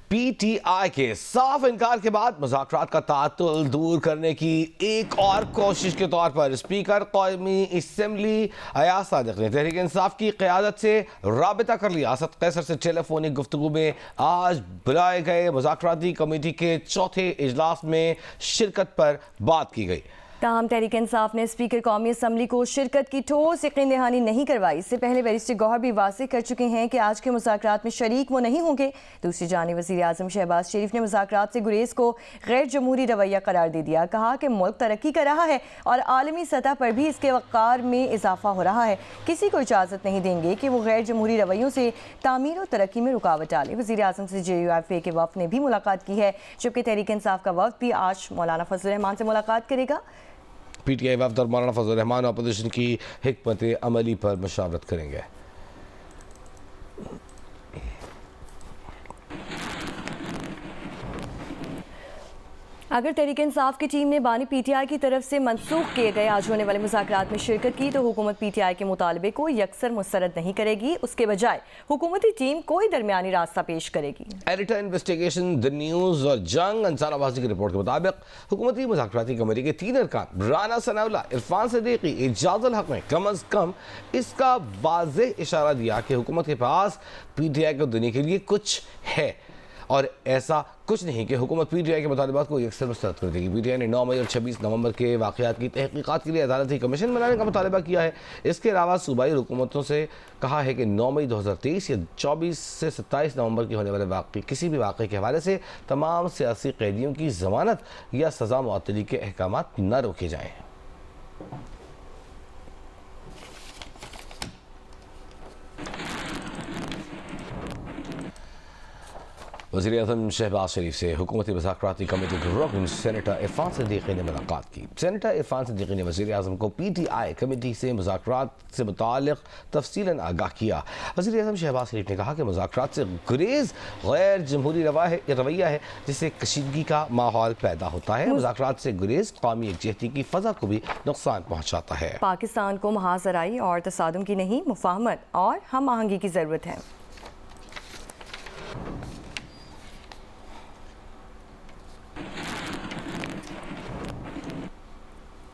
P T I کے صاف انکار کے بعد مذاکرات کا تعطل دور کرنے کی ایک اور کوشش کے طور پر اسپیکر قومی اسمبلی ایاز صادق نے تحریک انصاف کی قیادت سے رابطہ کر لیا۔ اسد قیصر سے ٹیلی فونک گفتگو میں آج بلائے گئے مذاکراتی کمیٹی کے چوتھے اجلاس میں شرکت پر بات کی گئی۔ تاہم تحریک انصاف نے اسپیکر قومی اسمبلی کو شرکت کی ٹھوس یقین دہانی نہیں کروائی۔ اس سے پہلے بیرسٹر گوہر بھی واضح کر چکے ہیں کہ آج کے مذاکرات میں شریک وہ نہیں ہوں گے۔ دوسری جانب وزیر اعظم شہباز شریف نے مذاکرات سے گریز کو غیر جمہوری رویہ قرار دے دیا۔ کہا کہ ملک ترقی کر رہا ہے اور عالمی سطح پر بھی اس کے وقار میں اضافہ ہو رہا ہے۔ کسی کو اجازت نہیں دیں گے کہ وہ غیر جمہوری رویوں سے تعمیر و ترقی میں رکاوٹ ڈالے۔ وزیر اعظم سے JUIF کے وفد نے بھی ملاقات کی ہے، جبکہ تحریک انصاف کا وفد بھی آج مولانا فضل الرحمان سے ملاقات کرے گا۔ پی ٹی آئی وفد اور مولانا فضل الرحمان اپوزیشن کی حکمت عملی پر مشاورت کریں گے۔ اگر تحریک انصاف کی ٹیم نے بانی پی ٹی آئی کی طرف سے منسوخ کیے گئے آج ہونے والے مذاکرات میں شرکت کی تو حکومت پی ٹی آئی کے مطالبے کو یکسر مسترد نہیں کرے گی۔ اس کے بجائے حکومتی ٹیم کوئی درمیانی راستہ پیش کرے گی۔ ایڈیٹر انویسٹیگیشن دی نیوز اور جنگ انصار آبازی کی رپورٹ کے مطابق حکومتی مذاکراتی کمیٹی کے 3 ارکان رانا ثناء اللہ، عرفان صدیقی، اعجاز الحق نے کم از کم اس کا واضح اشارہ دیا کہ حکومت کے پاس پی ٹی آئی کو دینے کے لیے کچھ ہے، اور ایسا کچھ نہیں کہ حکومت پی ٹی آئی کے مطالبات کو یکسر مسترد کر دے گی۔ پی ٹی آئی نے 9 مئی اور 26 نومبر کے واقعات کی تحقیقات کے لیے عدالتی کمیشن بنانے کا مطالبہ کیا ہے۔ اس کے علاوہ صوبائی حکومتوں سے کہا ہے کہ 9 مئی 2023 یا 24 سے 27 نومبر کی ہونے والے کسی بھی واقعے کے حوالے سے تمام سیاسی قیدیوں کی ضمانت یا سزا معطلی کے احکامات نہ روکے جائیں۔ وزیر اعظم شہباز شریف سے حکومتی مذاکراتی کمیٹی کے رکن سینیٹر عرفان صدیقی نے ملاقات کی۔ سینیٹر عرفان صدیقی نے وزیر اعظم کو پی ٹی آئی کمیٹی سے مذاکرات سے متعلق تفصیلاً آگاہ کیا۔ وزیر اعظم شہباز شریف نے کہا کہ مذاکرات سے گریز غیر جمہوری رویہ ہے جس سے کشیدگی کا ماحول پیدا ہوتا ہے۔ مذاکرات سے گریز قومی یکجہتی کی فضا کو بھی نقصان پہنچاتا ہے۔ پاکستان کو محاذ زراعی اور تصادم کی نہیں، مفاہمت اور ہم آہنگی کی ضرورت ہے۔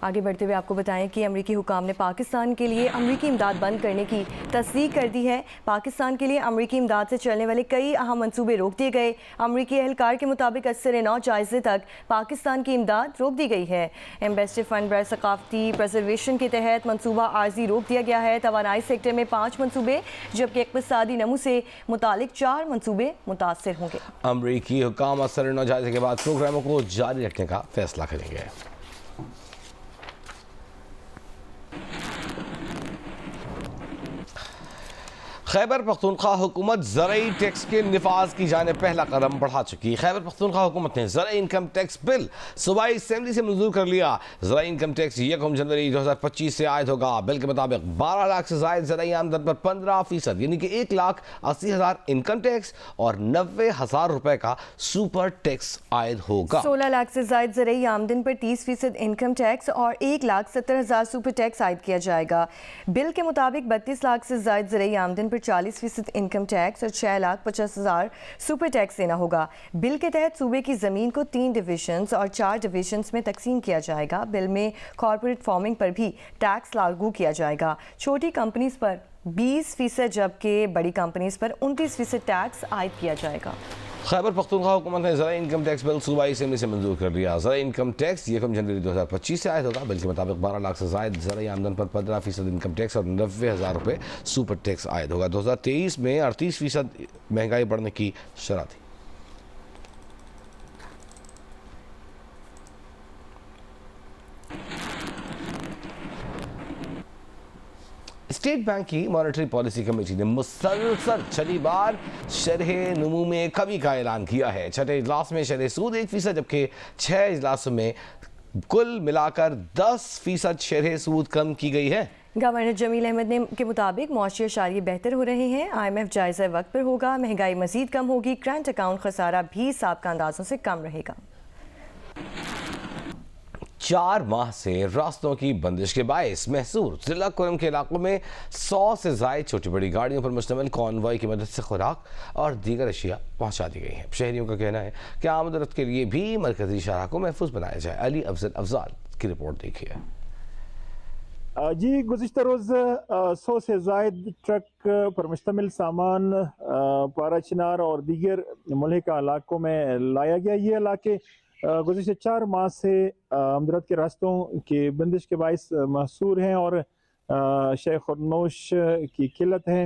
آگے بڑھتے ہوئے آپ کو بتائیں کہ امریکی حکام نے پاکستان کے لیے امریکی امداد بند کرنے کی تصدیق کر دی ہے۔ پاکستان کے لیے امریکی امداد سے چلنے والے کئی اہم منصوبے روک دیے گئے۔ امریکی اہلکار کے مطابق 80 جائزے تک پاکستان کی امداد روک دی گئی ہے۔ ایمبیسی فنڈ برائے ثقافتی پرزرویشن کے تحت منصوبہ عارضی روک دیا گیا ہے۔ توانائی سیکٹر میں 5 منصوبے جبکہ اقتصادی نمو سے متعلق 4 منصوبے متاثر ہوں گے۔ امریکی حکام 80 جائزے کے بعد پروگراموں کو جاری رکھنے کا فیصلہ کریں گے۔ خیبر پختونخوا حکومت زرعی ٹیکس کے نفاذ کی جانب پہلا قدم بڑھا چکی۔ خیبر پختونخوا حکومت نے زرعی انکم ٹیکس بل صوبائی اسمبلی سے منظور کر لیا۔ زرعی انکم ٹیکس 1 جنوری 2025 سے عائد ہوگا۔ بل کے مطابق 12 لاکھ سے زائد زرعی آمدن پر 15% یعنی کہ 1,80,000 انکم ٹیکس اور 90,000 روپے کا سپر ٹیکس عائد ہوگا۔ 16 لاکھ سے زائد زرعی آمدن پر 30% انکم ٹیکس اور 1,70,000 سپر ٹیکس عائد کیا جائے گا۔ بل کے مطابق 32 لاکھ سے زائد زرعی آمدن پر 40% انکم ٹیکس اور 6,50,000 سپر ٹیکس دینا ہوگا۔ بل کے تحت صوبے کی زمین کو 3 ڈویژنز اور 4 ڈویژنز میں تقسیم کیا جائے گا۔ بل میں کارپوریٹ فارمنگ پر بھی ٹیکس لاگو کیا جائے گا۔ چھوٹی کمپنیز پر 20% جبکہ بڑی کمپنیز پر 29% ٹیکس عائد کیا جائے گا۔ خیبر پختونخوا حکومت نے زرعی انکم ٹیکس بل صوبائی اسمبلی سے منظور کر لیا۔ زرعی انکم ٹیکس 1 جنوری 2025 سے عائد ہوگا۔ بل کے مطابق 12 لاکھ سے زائد زرعی آمدن پر 15% انکم ٹیکس اور 90,000 روپے سپر ٹیکس عائد ہوگا۔ 2023 میں 38% مہنگائی بڑھنے کی شرح تھی۔ اسٹیٹ بینک کی مانیٹری پالیسی کمیٹی نے مسلسل چھٹی بار شرح نمو میں کمی کا اعلان کیا ہے۔ چھٹے اجلاس میں شرح سود 1% جبکہ 6 اجلاسوں میں کل ملا کر 10% شرح سود کم کی گئی ہے۔ گورنر جمیل احمد کے مطابق معاشی اشاریے بہتر ہو رہے ہیں۔ IMF جائزہ وقت پر ہوگا، مہنگائی مزید کم ہوگی، کرنٹ اکاؤنٹ خسارہ بھی سابقہ اندازوں سے کم رہے گا۔ 4 माह से रास्तों की बंदिश के बायस महसूर जिला कुरम के इलाकों में 100 से जायद छोटी बड़ी गाड़ियों पर मुश्तमिल कॉन्वॉय की मदद से खुराक और दीगर अशिया पहुंचा दी गई हैं। शहरियों का कहना है कि आमद रफ्त के लिए भी मरकजी शाहराह को महफूज बनाया जाए। अली अफजाल की रिपोर्ट देखिए। जी, गुज़िश्ता रोज़ 100 से ज़ायद ट्रक पर मुश्तमिल सामान पारा चिनार और दीगर मुल्हिका इलाकों में लाया गया। ये इलाके गुज़िश्ता 4 माह से आमदरफ्त के रास्तों की बंदिश के बायस महसूर हैं और शेख खुर्नोश की किल्लत है।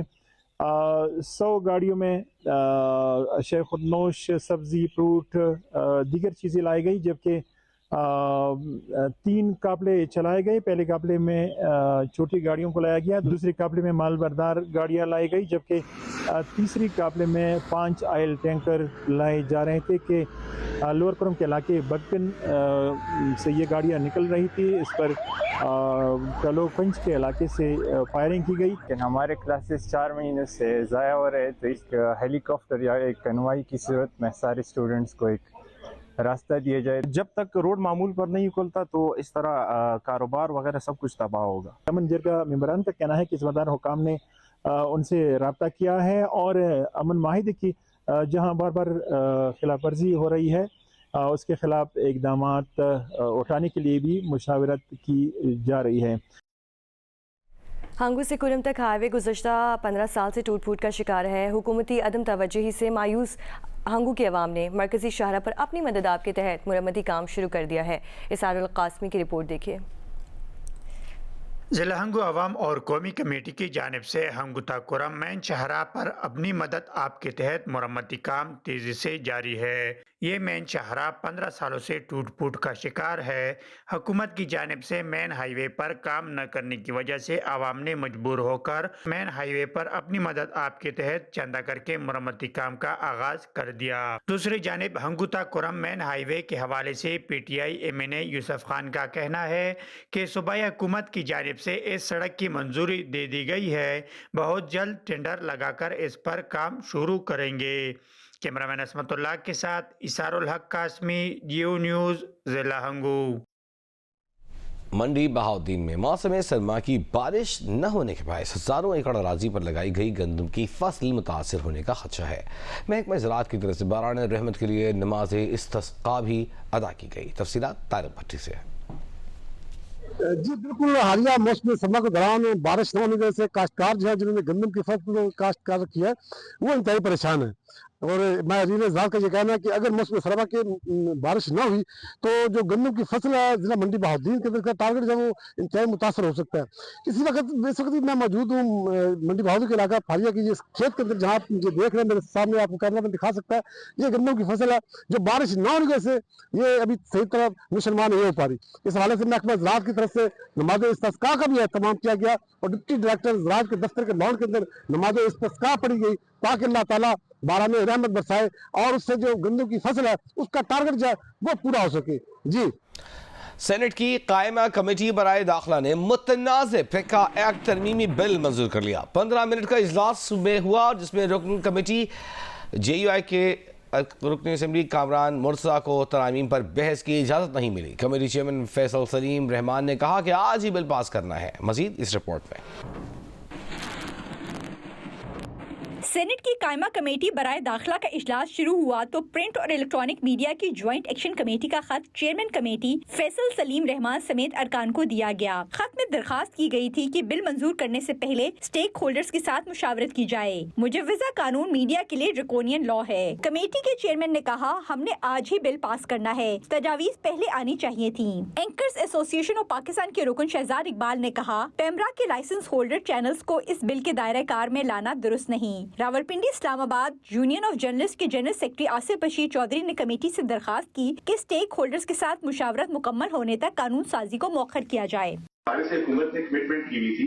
100 गाड़ियों में शेख खुर्नोश, सब्ज़ी, फ्रूट, दीगर चीज़ें लाई गई, जबकि 3 काफ़िले चलाए गए। पहले काफ़िले में छोटी गाड़ियों को लाया गया, दूसरे काफ़िले में माल बरदार गाड़ियाँ लाई गई, जबकि तीसरी काफ़िले में 5 ऑयल टैंकर लाए जा रहे थे कि लोअर कुरम के इलाके बगन से ये गाड़ियाँ निकल रही थी। इस पर कलोकंज के इलाके से फायरिंग की गई। कि हमारे क्लासेस 4 महीने से ज़ाया हो रहे, तो एक हेलीकॉप्टर या एक कन्वाई की सूरत में सारे स्टूडेंट्स को एक रास्ता दिया जाए। जब तक रोड मामूल पर नहीं खुलता तो इस तरह कारोबार वगैरह सब कुछ तबाह होगा। अमन जिरगा मेंबरान का कहना है कि ज़िम्मेदार हुकाम ने उनसे रब्ता किया है और अमन माहिदे की जहां बार बार खिलाफ वर्जी हो रही है उसके खिलाफ इक़दामात उठाने के लिए भी मुशावरत की जा रही है। हंगू से कुरम तक हाईवे गुज़श्ता 15 साल से टूट फूट का शिकार है। हुकूमती अदम तवज्जुही से मायूस हंगू की आवाम ने मरकजी शाहरा पर अपनी मदद आप के तहत मुरम्मती काम शुरू कर दिया है। इसारुल कासमी की रिपोर्ट देखिए। ज़िला हंगू अवाम और कौमी कमेटी की जानिब से हंगू ता कुरम मेन शाहरा पर अपनी मदद आप के तहत मुरम्मती काम तेज़ी से जारी है। ये मेन शाहरा 15 सालों से टूट फूट का शिकार है। हुकूमत की जानिब से मेन हाईवे पर काम न करने की वजह से आवाम ने मजबूर होकर मेन हाईवे पर अपनी मदद आप के तहत चंदा करके मुरम्मती काम का आगाज कर दिया। दूसरी जानिब हंगू ता कुरम मेन हाईवे के हवाले से PTI MNA यूसुफ खान का कहना है कि सूबाई हुकूमत की जानिब से इस सड़क की मंजूरी दे दी गई है, बहुत जल्द टेंडर लगाकर इस पर काम शुरू करेंगे। कैमरामैन असमतुल्लाह के साथ इसारुल हक कासमी, जियो न्यूज़, जिला हंगू। मंडी बहाउद्दीन में मौसम सरमा की बारिश न होने के बायस हज़ारों एकड़ अराजी पर लगाई गई गंदम की फसल मुतासर होने का खदशा है। महकमा ज़राअत की तरफ से बारान रहमत के लिए नमाज इस्तिस्क़ा भी अदा की गई। तफसीलात तारिक भट्टी से है। जी बिल्कुल, हालिया मौसम सरमा के दौरान बारिश न होने की वजह से काश्तकार जो है जिन्होंने गंदम की फसल काश्त कर रखी है वो इंतहाई परेशान है। और मैं अजीज़ का ये कहना है कि अगर मौसम सरमा के बारिश ना हुई तो जो गंदम की फसल है जिला मंडी बहाउद्दीन के अंदर का टारगेट जो है वो इंतहाई मुतासर हो सकता है। इसी वक्त इस वक्त मैं मौजूद हूँ मंडी बहाउद्दीन के इलाका फालिया की खेत के अंदर, जहाँ आप ये देख रहे हैं मेरे सामने, आपको कैमरा में दिखा सकता है। ये गंदम की फसल है जो बारिश न होने की वजह से ये अभी सही तरह मुसलमान नहीं हो पा रही। इस हवाले से महकमा ज़राअत की तरफ से नमाज इस्तिस्क़ा का भी एहतमाम किया गया और डिप्टी डायरेक्टर ज़राअत के दफ्तर के लॉन के अंदर नमाज इस्तिस्क़ा पढ़ी गई ताकि अल्लाह ताला बारान रहमत बरसाए और उससे जो गंदम की फसल है उसका टारगेट जो है वो पूरा हो सके। जी, सेनेट की कायमा कमेटी बराए दाखिला ने मुतनाज़ फ़िक़्हा एक्ट तरमीमी बिल मंजूर कर लिया। 15 मिनट का इजलास सुबह हुआ और जिसमें रुकन कमेटी JUI के रुकन असम्बली कामरान मुर्तज़ा को तरामीम पर बहस की इजाज़त नहीं मिली। कमेटी चेयरमैन फैसल सलीम रहमान ने कहा कि आज ही बिल पास करना है। मज़ीद इस रिपोर्ट में। सेनेट की कायमा कमेटी बराए दाखिला का इजलास शुरू हुआ तो प्रिंट और इलेक्ट्रॉनिक मीडिया की ज्वाइंट एक्शन कमेटी का खत चेयरमैन कमेटी फैसल सलीम रहमान समेत अरकान को दिया गया। खत में दरखास्त की गई थी कि बिल मंजूर करने से पहले स्टेक होल्डर्स के साथ मुशावरत की जाए। मुजव्वज़ा कानून मीडिया के लिए ड्रैकोनियन लॉ है। कमेटी के चेयरमैन ने कहा, हमने आज ही बिल पास करना है, तजावीज पहले आनी चाहिए थी। एंकर्स एसोसिएशन ऑफ पाकिस्तान के रुकन शहजाद इकबाल ने कहा, पैमरा के लाइसेंस होल्डर चैनल्स को इस बिल के दायरा कार में लाना दुरुस्त नहीं। Rawalpindi Islamabad union of journalist के जनरल सेक्रेटरी आसिफ बशीर चौधरी ने कमेटी से दरखास्त की कि स्टेक होल्डर्स के साथ मुशावरत मुकम्मल होने तक कानून साजी को मौखर किया जाए। हुकूमत ने कमिटमेंट की हुई थी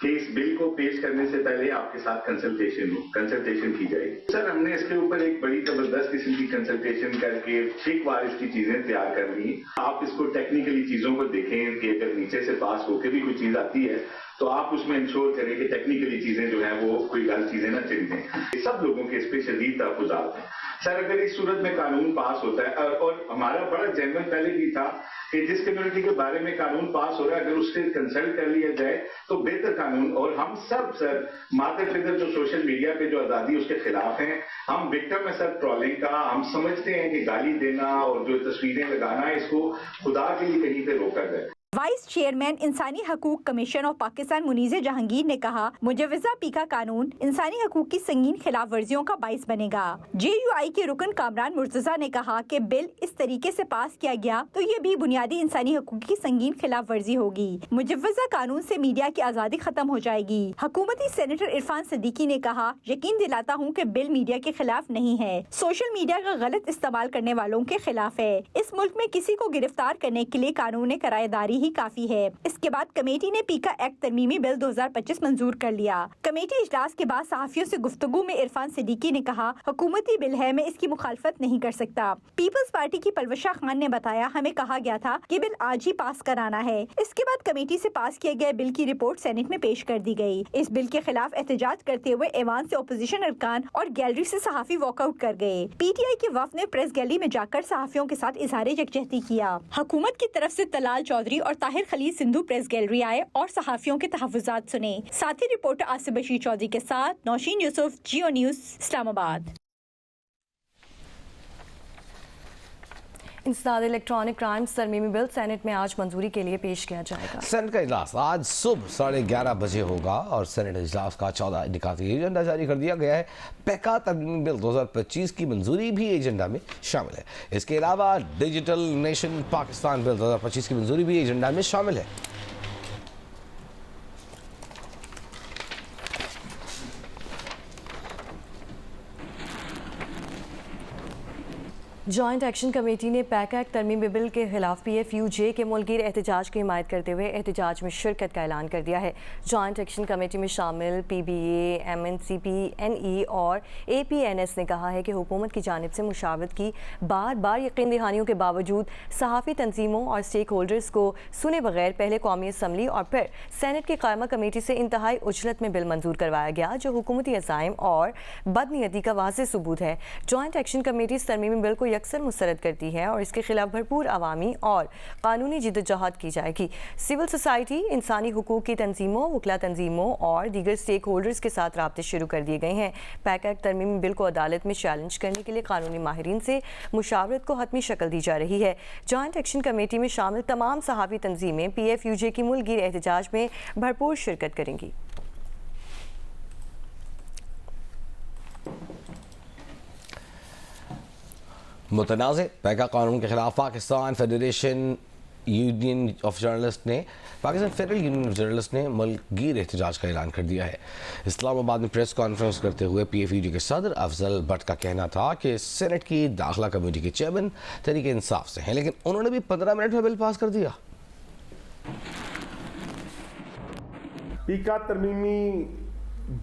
कि इस बिल को पेश करने से पहले आपके साथ कंसल्टेशन की जाए। सर, हमने इसके ऊपर एक बड़ी जबरदस्त किस्म की कंसल्टेशन करके ठीक बार इसकी चीजें तैयार कर ली। आप इसको टेक्निकली चीजों को देखें कि अगर नीचे से पास होकर भी कोई चीज आती है तो आप उसमें इंश्योर करें कि टेक्निकली चीजें जो है वो कोई गलत चीजें ना चली जाएं। सब लोगों के इस पे शदीद तहफ़्फ़ुज़ात हैं। सर अगर इस सूरत में कानून पास होता है और हमारा बड़ा जेन्युइन पहले भी था कि जिस कम्युनिटी के बारे में कानून पास हो रहा है अगर उससे कंसल्ट कर लिया जाए तो बेहतर कानून, और हम सब सर मादक फिगर जो सोशल मीडिया पे जो आज़ादी उसके खिलाफ हैं, हम विक्टिम है सर ट्रोलिंग का, हम समझते हैं कि गाली देना और जो तस्वीरें लगाना है इसको खुदा के लिए कहीं पे रोका जाए। वाइस चेयरमैन इंसानी हकूक कमीशन ऑफ पाकिस्तान मुनीज़ जहांगीर ने कहा, मुजव्वज़ा पीका कानून इंसानी हकूक की संगीन खिलाफ वर्जियों का बाइस बनेगा। JUI के रुकन कामरान मुर्तज़ा ने कहा कि बिल इस तरीके से पास किया गया तो ये भी बुनियादी इंसानी हकूक की संगीन खिलाफ वर्जी होगी। मुजव्वज़ा कानून से मीडिया की आज़ादी खत्म हो जाएगी। हुकूमती सेनेटर इरफान सदीकी ने कहा, यकीन दिलाता हूँ कि बिल मीडिया के खिलाफ नहीं है, सोशल मीडिया का गलत इस्तेमाल करने वालों के खिलाफ है। इस मुल्क में किसी को गिरफ्तार करने के लिए कानून किराएदारी ही काफी है। इसके बाद कमेटी ने पीका एक्ट तरमीमी बिल 2025 मंजूर कर लिया। कमेटी इजलास के बाद सहाफियों से गुफ्तगू में इरफान सिद्दीकी ने कहा, हुकूमती बिल है, मैं इसकी मुखालफत नहीं कर सकता। पीपल्स पार्टी की पलवशा खान ने बताया, हमें कहा गया था कि बिल आज ही पास कराना है। इसके बाद कमेटी से पास किए गए बिल की रिपोर्ट सेनेट में पेश कर दी गई। इस बिल के खिलाफ एहतजाज करते हुए ऐवान से अपोजिशन अरकान और गैलरी से सहाफी वॉकआउट कर गए। PTI के वफ्द ने प्रेस गैलरी में जाकर सहाफियों के साथ इजहार यकजहती किया। हुकूमत की तरफ से तलाल चौधरी और ताहिर खलील सिंधु प्रेस गैलरी आए और सहाफियों के तहफ़्फ़ुज़ात सुने। साथी रिपोर्टर आसिफ बशीर चौधरी के साथ नौशीन यूसुफ, जियो न्यूज़, इस्लामाबाद। इंसदाद इलेक्ट्रॉनिक क्राइम्स तरमीमी बिल सेनेट में आज मंजूरी के लिए पेश किया जाएगा। सेनेट का इजलास आज सुबह 11:30 बजे होगा और सेनेट इजलास का 14 निकाती एजेंडा जारी कर दिया गया है। पैका तरमीमी बिल 2025 की मंजूरी भी एजेंडा में शामिल है। इसके अलावा डिजिटल नेशन पाकिस्तान बिल 2025 की मंजूरी भी एजेंडा में शामिल है। जॉइंट एक्शन कमेटी ने पैका एक्ट तरमीमी बिल के खिलाफ PFUJ के मुल्कीर एहतजाज की हिमायत करते हुए एहतजाज में शिरकत का ऐलान कर दिया है। जॉइंट एक्शन कमेटी में शामिल PBA, MNCP, NE और APNS ने कहा है कि हुकूमत की जानिब से मुशावरत की बार बार यकीन दहानियों के बावजूद सहाफ़ी तंजीमों और स्टेक होल्डर्स को सुने बगैर पहले कौमी असम्बली और फिर सेनेट की कायमा कमेटी से इंतहाई उजलत में बिल मंजूर करवाया गया, जो हुकूमती अज़ाइम और बदनीयती का वाज़ेह सबूत है। जॉइंट एक्शन कमेटी इस तरमीमी बिल को अक्सर मुस्तरद करती है और इसके खिलाफ भरपूर अवामी और कानूनी जिद्दोजहद की जाएगी। सिविल सोसाइटी, इंसानी हुकूक की तंजीमों, वकला तंजीमों और दीगर स्टेक होल्डर्स के साथ राब्ते शुरू कर दिए गए हैं। पैका एक्ट तरमीमी बिल को अदालत में चैलेंज करने के लिए कानूनी माहिरीन से मुशावरत को हतमी शक्ल दी जा रही है। जॉइंट एक्शन कमेटी में शामिल तमाम सहाफ़ी तंजीमें PFUJ की मुल्कीर एहतजाज में भरपूर शिरकत करेंगी। मुतनाज़े पैका कानून के खिलाफ Pakistan federal union of journalist ने मुल्कगीर एहतजाज का ऐलान कर दिया है। इस्लामाबाद में प्रेस कॉन्फ्रेंस करते हुए PFUJ के सदर अफजल भट्ट का कहना था कि सेनेट की दाखिला कमेटी के चेयरमैन तहरीक इंसाफ से हैं, लेकिन उन्होंने भी 15 मिनट में बिल पास कर दिया। पीका तरमीमी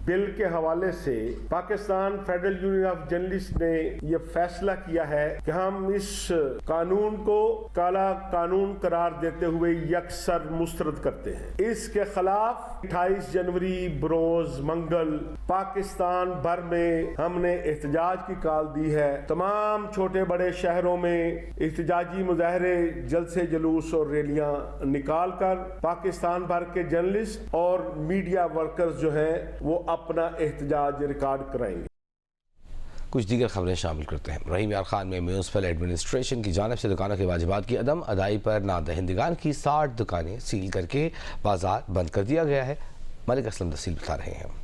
बिल के हवाले से Pakistan federal union of journalist ने यह फैसला किया है कि हम इस कानून को काला कानून करार देते हुए यकसर मुस्तरद करते हैं। इसके खिलाफ 28 जनवरी बरोज मंगल पाकिस्तान भर में हमने एहतजाज की कॉल दी है। तमाम छोटे बड़े शहरों में एहतजाजी मुजाहरे, जलसे जुलूस और रैलियां निकाल कर पाकिस्तान भर के जर्नलिस्ट और मीडिया वर्कर्स जो है वो अपना एहतजाज रिकॉर्ड कराएंगे। कुछ दीगर खबरें शामिल करते हैं। रहीम यार खान में म्यूनसिपल एडमिनिस्ट्रेशन की जानिब से दुकानों के वाजिबात की अदम अदाई पर नादहिंदगान की 60 दुकानें सील करके बाजार बंद कर दिया गया है। मलिक असलम तफसील बता रहे हैं।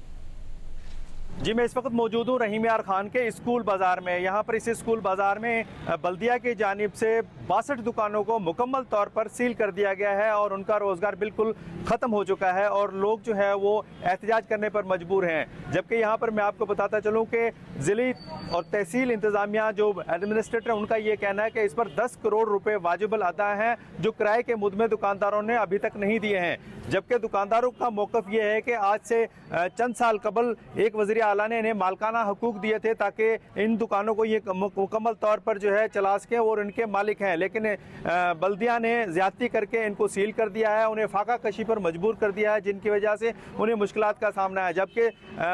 जी, मैं इस वक्त मौजूद हूँ रहीम यार खान के स्कूल बाज़ार में। यहाँ पर इस स्कूल बाज़ार में बल्दिया की जानिब से 62 दुकानों को मुकम्मल तौर पर सील कर दिया गया है और उनका रोज़गार बिल्कुल ख़त्म हो चुका है और लोग जो है वो एहतजाज करने पर मजबूर हैं। जबकि यहाँ पर मैं आपको बताता चलूँ कि ज़िली और तहसील इंतज़ामिया जो एडमिनिस्ट्रेटर है उनका ये कहना है कि इस पर 10 करोड़ रुपये वाजिबल अदा हैं जो किराए के मुद्दे दुकानदारों ने अभी तक नहीं दिए हैं। जबकि दुकानदारों का मौक़िफ़ ये है कि आज से चंद साल कबल एक वज़ीर आला ने इन्हें मालकाना हकूक़ दिए थे ताकि इन दुकानों को ये मुकम्मल तौर पर जो है चला सकें और इनके मालिक हैं, लेकिन बल्दिया ने ज़्यादती करके इनको सील कर दिया है, उन्हें फाका कशी पर मजबूर कर दिया है, जिनकी वजह से उन्हें मुश्किलात का सामना है। जबकि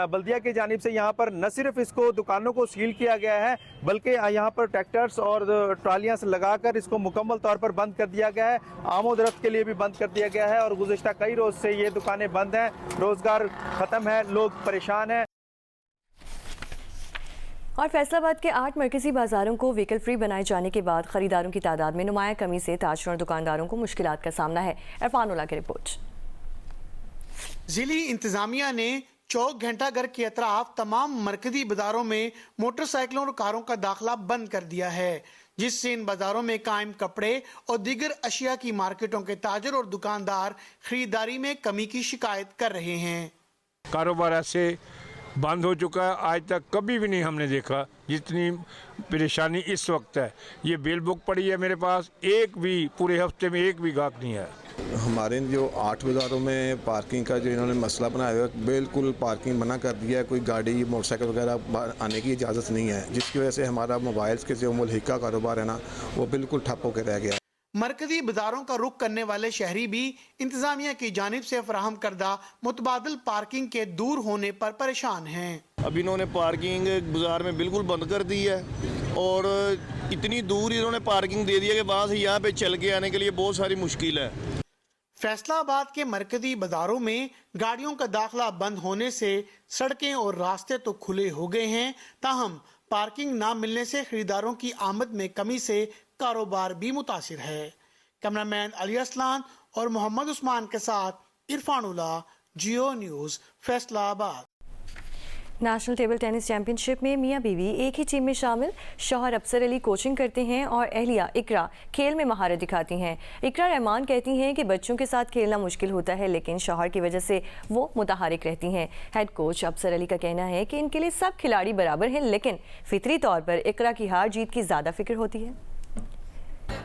बल्दिया की जानिब से यहाँ पर न सिर्फ इसको दुकानों को सील किया गया है बल्कि यहाँ पर ट्रैक्टर्स और ट्रालियाँ से लगाकर इसको मुकम्मल तौर पर बंद कर दिया गया है। आमोदरफ्त के लिए भी बंद कर दिया गया है और गुज़िश्ता कई रोज़ से ये दुकानें बंद हैं, रोज़गार ख़त्म है, लोग परेशान हैं। और फैसलाबाद के 8 मरकज़ी बाज़ारों को व्हीकल फ्री बनाए जाने के बाद ख़रीदारों की तादाद में नुमाया कमी से ताजरों और दुकानदारों को मुश्किलात का सामना है। इरफानुल्लाह की रिपोर्ट। ज़िली इंतज़ामिया ने चौक घंटाघर के अतराफ तमाम मरकज़ी बाज़ारों में मोटरसाइकिलों और कारों का दाखिला बंद कर दिया है, जिससे इन बाज़ारों में कायम कपड़े और दीगर अशिया की मार्केटों के ताजर और दुकानदार खरीदारी में कमी की शिकायत कर रहे हैं। कारोबार ऐसे बंद हो चुका है, आज तक कभी भी नहीं हमने देखा जितनी परेशानी इस वक्त है। ये बिल बुक पड़ी है मेरे पास, एक भी पूरे हफ्ते में एक भी गाहक नहीं है। हमारे जो 8 बाज़ारों में पार्किंग का जो इन्होंने मसला बनाया हुआ है, बिल्कुल पार्किंग मना कर दिया है, कोई गाड़ी मोटरसाइकिल वगैरह आने की इजाज़त नहीं है, जिसकी वजह से हमारा मोबाइल्स के जो मुल्हिका कारोबार है ना, वो बिल्कुल ठप होकर रह गया। मरकजी बाजारों का रुख करने वाले शहरी भी इंतजामिया की जानिब से फराहम करदा मुतबादिल पार्किंग के दूर होने पर परेशान हैं। अब इन्होंने पार्किंग बाजार में बिल्कुल बंद कर दी है और इतनी दूर इन्होंने पार्किंग दे दी है कि वहाँ से यहाँ पे चल के आने के लिए बहुत सारी मुश्किल है। फैसलाबाद के मरकजी बाजारों में गाड़ियों का दाखिला बंद होने से सड़कें और रास्ते तो खुले हो गए हैं, ताहम पार्किंग ना मिलने से खरीदारों की आमद में कमी से कारोबार भी मुतासिर है। कैमरामैन अली असलान और मोहम्मद उस्मान के साथ Irfanullah, Geo news, Faisalabad. National table tennis championship में मियां बीवी एक ही टीम में शामिल। शौहर अफसर अली कोचिंग करते हैं और अहलिया इकरा खेल में महारत दिखाती हैं। इकरा रहमान कहती हैं कि बच्चों के साथ खेलना मुश्किल होता है, लेकिन शौहर की वजह से वो मुतहरिक रहती हैं। हेड कोच अफसर अली का कहना है कि इनके लिए सब खिलाड़ी बराबर हैं, लेकिन फितरी तौर पर इकरा की हार जीत की ज़्यादा फिक्र होती है।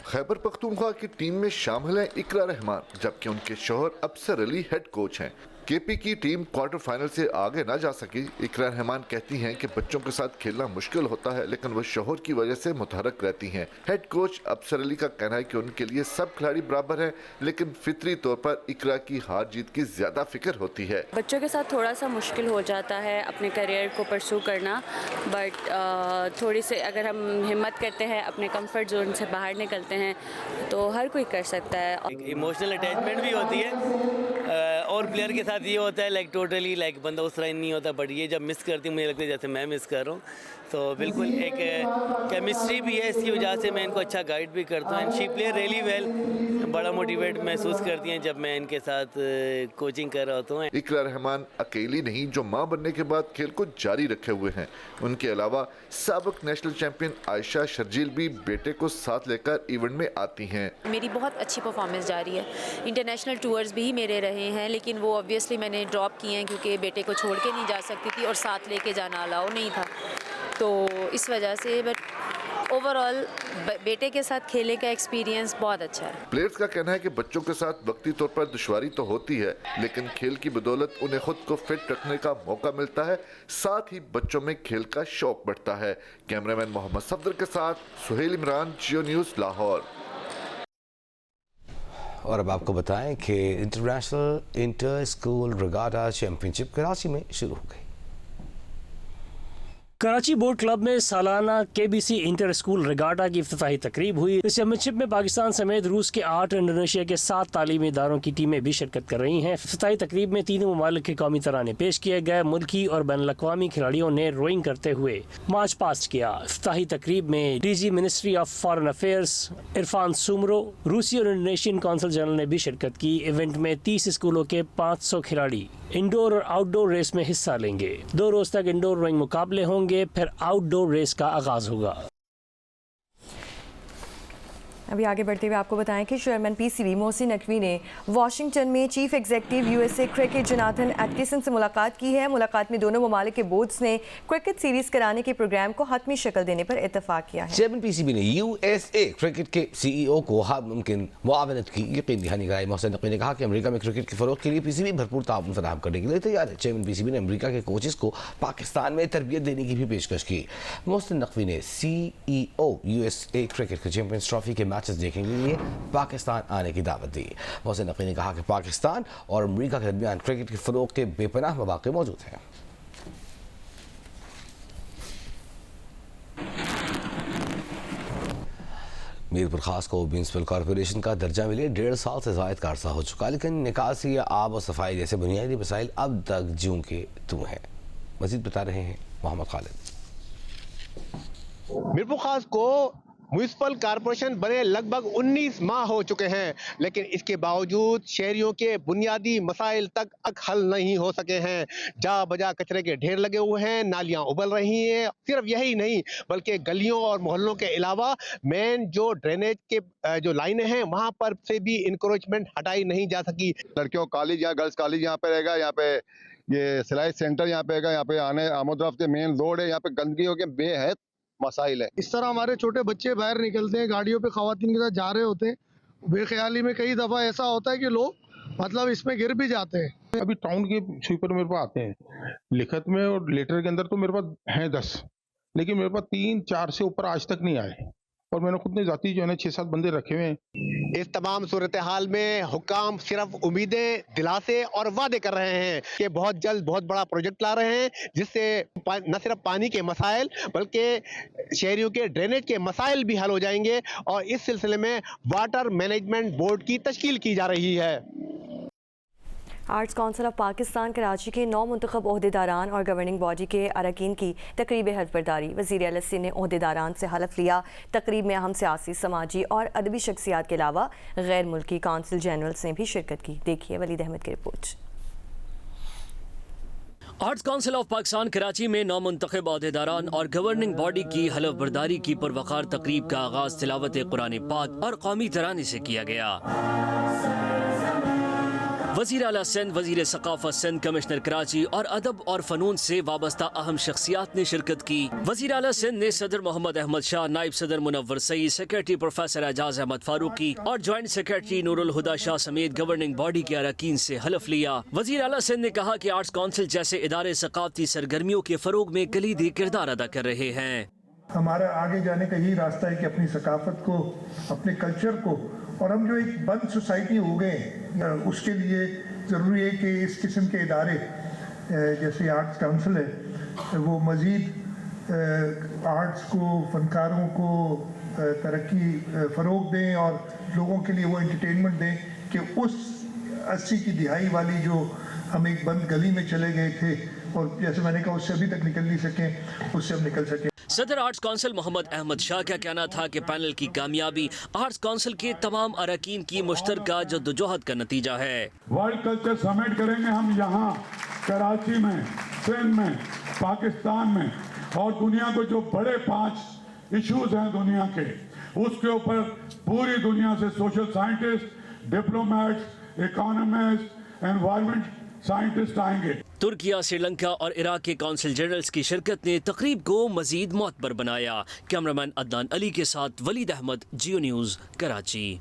खैबर पख्तूनख्वा की टीम में शामिल हैं इकरा रहमान, जबकि उनके शौहर अफसर अली हेड कोच हैं। केपी की टीम क्वार्टर फाइनल से आगे ना जा सकी। इकरा रहमान कहती हैं कि बच्चों के साथ खेलना मुश्किल होता है, लेकिन वो शौहर की वजह से मुतहरक रहती हैं। हेड कोच अफसर अली का कहना है कि उनके लिए सब खिलाड़ी बराबर हैं, लेकिन फितरी तौर पर इकरा की हार जीत की ज्यादा फिक्र होती है। बच्चों के साथ थोड़ा सा मुश्किल हो जाता है अपने करियर को परसू करना, बट थोड़ी से अगर हम हिम्मत करते हैं, अपने कंफर्ट जोन से बाहर निकलते हैं, तो हर कोई कर सकता है। इमोशनल अटैचमेंट भी होती है और प्लेयर के साथ ये होता है लाइक टोटली लाइक बंदा उस तरह नहीं होता, बट ये जब मिस करती हूँ मुझे लगता है जैसे मैं मिस कर रहा हूँ, तो बिल्कुल एक केमिस्ट्री भी है, इसकी वजह से मैं इनको अच्छा गाइड भी करता हूँ। And she play really well, बड़ा मोटिवेट महसूस करती हैं जब मैं इनके साथ कोचिंग कर रहा होता हूँ। इकरा रहमान अकेली नहीं जो मां बनने के बाद खेल को जारी रखे हुए हैं। उनके अलावा साबिक नेशनल चैंपियन आयशा शर्जील भी बेटे को साथ लेकर इवेंट में आती हैं। मेरी बहुत अच्छी परफॉर्मेंस जारी है, इंटरनेशनल टूर्स भी मेरे रहे हैं, लेकिन वो ऑब्वियसली मैंने ड्रॉप किए हैं क्योंकि बेटे को छोड़ के नहीं जा सकती थी और साथ लेके जाना अलाउ नहीं था, तो इस वजह से। बट ओवरऑल बेटे के साथ खेलने का एक्सपीरियंस बहुत अच्छा है। प्लेयर्स का कहना है कि बच्चों के साथ वक्ती तौर पर दुश्वारी तो होती है, लेकिन खेल की बदौलत उन्हें खुद को फिट रखने का मौका मिलता है, साथ ही बच्चों में खेल का शौक बढ़ता है। कैमरामैन मोहम्मद सफदर के साथ सुहेल इमरान, जियो न्यूज़, लाहौर। और अब आपको बताएं कि international inter school regatta championship Karachi में शुरू हो गई। कराची बोट क्लब में सालाना केबीसी इंटर स्कूल रिगाटा की इफ्तिताही तकरीब हुई। इस चैंपियनशिप में पाकिस्तान समेत रूस के 8, इंडोनेशिया के 7 तालीमी इदारों की टीमें भी शिरकत कर रही हैं। इफ्तिताही तकरीब में तीनों ममालिक के कौमी तराने पेश किए गए। मुल्की और बैनुल-अक़वामी खिलाड़ियों ने रोइंग करते हुए मार्च पास्ट किया। इफ्तिताही तकरीब में DG ministry of foreign affairs Irfan Soomro, रूसी और इंडोनेशियन कौंसल जनरल ने भी शिरकत की। इवेंट में 30 स्कूलों के 500 खिलाड़ी इंडोर और आउटडोर रेस में हिस्सा लेंगे। 2 रोज तक इंडोर रोइंग मुकाबले होंगे, फिर आउटडोर रेस का आगाज होगा। अभी आगे बढ़ते हुए आपको बताएं कि चेयरमैन पीसीबी मोहसिन नकवी ने वाशिंगटन में chief executive USA cricket Jonathan Atkinson से मुलाकात की है। मुलाकात में दोनों ममालिक के बोर्ड्स ने क्रिकेट सीरीज कराने के प्रोग्राम को हतमी शक्ल देने पर इत्तेफाक किया है। चेयरमैन पीसीबी ने यूएसए क्रिकेट के सीईओ को हर मुमकिन मुआवनत की यकीन दहानी कराई। मोहसिन नकवी ने कहा कि अमेरिका में क्रिकेट के फरोग के लिए पीसीबी भरपूर ताउन फराहम करने के लिए तैयार है। चेयरमैन पीसीबी ने अमेरिका के कोचेस को पाकिस्तान में तरबियत देने की भी पेशकश की। मोहसिन नकवी ने सीईओ यूएसए क्रिकेट के चैंपियंस ट्रॉफी के मैचेस देखने के लिए पाकिस्तान आने की दावत दी। मोहसिन नकवी ने कहा कि पाकिस्तान और अमेरिका के दरमियान क्रिकेट के फरोग के बेपनाह मौके मौजूद हैं। मीरपुर खास को म्यूनसिपल कॉरपोरेशन का दर्जा मिले 1.5 साल से ज़ायद का अरसा हो चुका, लेकिन निकासी या आब और सफाई जैसे बुनियादी मसाइल अब तक ज्यों के त्यों हैं। मजीद बता रहे हैं मोहम्मद खालिद। मीरपुर खास को म्यूनसिपल कॉरपोरेशन बने लगभग 19 माह हो चुके हैं, लेकिन इसके बावजूद शहरियों के बुनियादी मसाइल तक हल नहीं हो सके हैं। जा बजा कचरे के ढेर लगे हुए हैं, नालियां उबल रही हैं। सिर्फ यही नहीं बल्कि गलियों और मोहल्लों के अलावा मेन जो ड्रेनेज के जो लाइनें हैं वहां पर से भी इंक्रोचमेंट हटाई नहीं जा सकी। लड़कियों कॉलेज या गर्ल्स कॉलेज यहाँ पे रहेगा, यहाँ पे ये सिलाई सेंटर यहाँ पे रहेगा, यहाँ पे आने आमोद के मेन रोड है, यहाँ पे गंदगी हो के बेहद मसाइल है। इस तरह हमारे छोटे बच्चे बाहर निकलते हैं, गाड़ियों पे खवातीन के साथ जा रहे होते हैं, बेख्याली में कई दफ़ा ऐसा होता है कि लोग मतलब इसमें गिर भी जाते हैं। अभी टाउन के स्वीपर मेरे पास आते हैं लिखत में और लेटर के अंदर तो मेरे पास हैं 10, लेकिन मेरे पास 3-4 से ऊपर आज तक नहीं आए और मैंने खुद ने जाती जो है 6-7 बंदे रखे हुए हैं। इस तमाम सूरत हाल में हुक्काम सिर्फ उम्मीदें, दिलासे और वादे कर रहे हैं कि बहुत जल्द बहुत बड़ा प्रोजेक्ट ला रहे हैं जिससे न सिर्फ पानी के मसाइल बल्कि शहरियों के ड्रेनेज के मसाइल भी हल हो जाएंगे और इस सिलसिले में वाटर मैनेजमेंट बोर्ड की तश्कील की जा रही है। Arts council of Pakistan Karachi के 9 मुंतखब ओहदेदारान और गवर्निंग बॉडी के अरकान की तकरीब हल्फबरदारी। वज़ीर आला सिंध ने ओहदेदारान से हलफ लिया। तकरीब में अहम सियासी, समाजी और अदबी शख्सियात के अलावा गैर मुल्की काउंसिल जनरल्स ने भी शिरकत की। देखिए वलीद अहमद की report. Arts council of Pakistan Karachi में 9 मुंतखब ओहदेदारान और गवर्निंग बॉडी की हलफ बर्दारी की पुरवकार तकरीब का आगाज तिलावत कुरान पाक और कौमी तराने से किया गया। वज़ीर आला सिंध, वज़ीर सकाफत सिंध, कमिश्नर कराची और अदब और फ़नून से वाबस्ता अहम शख्सियात ने शिरकत की। वज़ीर आला सिंध ने सदर मोहम्मद अहमद शाह, नायब सदर मुनव्वर सईद, सेक्रेटरी प्रोफेसर एजाज अहमद फारूकी और जॉइंट सेक्रेटरी नूरुल हुदा शाह समेत गवर्निंग बॉडी के अरकान से हलफ लिया। वज़ीर आला सिंध ने कहा कि आर्ट्स काउंसिल जैसे इदारे सकाफती सरगर्मियों के फरोग में कलीदी किरदार अदा कर रहे हैं। हमारा आगे जाने का यही रास्ता है कि अपनी सकाफत को, अपने कल्चर को, और हम जो एक बंद सोसाइटी हो गए उसके लिए ज़रूरी है कि इस किस्म के इदारे जैसे आर्ट्स काउंसिल है वो मज़ीद आर्ट्स को, फनकारों को तरक्की फ़रोग दें और लोगों के लिए वो एंटरटेनमेंट दें कि उस 80 की दिहाई वाली जो हम एक बंद गली में चले गए थे और जैसे मैंने कहा उससे अभी तक निकल नहीं सके, उससे हम निकल सकें। सदर आर्ट्स काउंसिल मोहम्मद अहमद शाह का कहना था कि पैनल की कामयाबी आर्ट्स काउंसिल के तमाम अरकान की मुश्तरका जद्दोजहद का नतीजा है। वर्ल्ड कल्चर समिट करेंगे हम यहाँ कराची में, सिंध में, पाकिस्तान में, और दुनिया को जो बड़े 5 इश्यूज हैं दुनिया के, उसके ऊपर पूरी दुनिया से social scientist, diplomats, economist, environment scientist आएंगे। तुर्किया, श्रीलंका और इराक के काउंसिल जनरल्स की शिरकत ने तकरीब को मजीद मोतबर बनाया। कैमरामैन अदनान अली के साथ वलीद अहमद, जियो न्यूज़, कराची।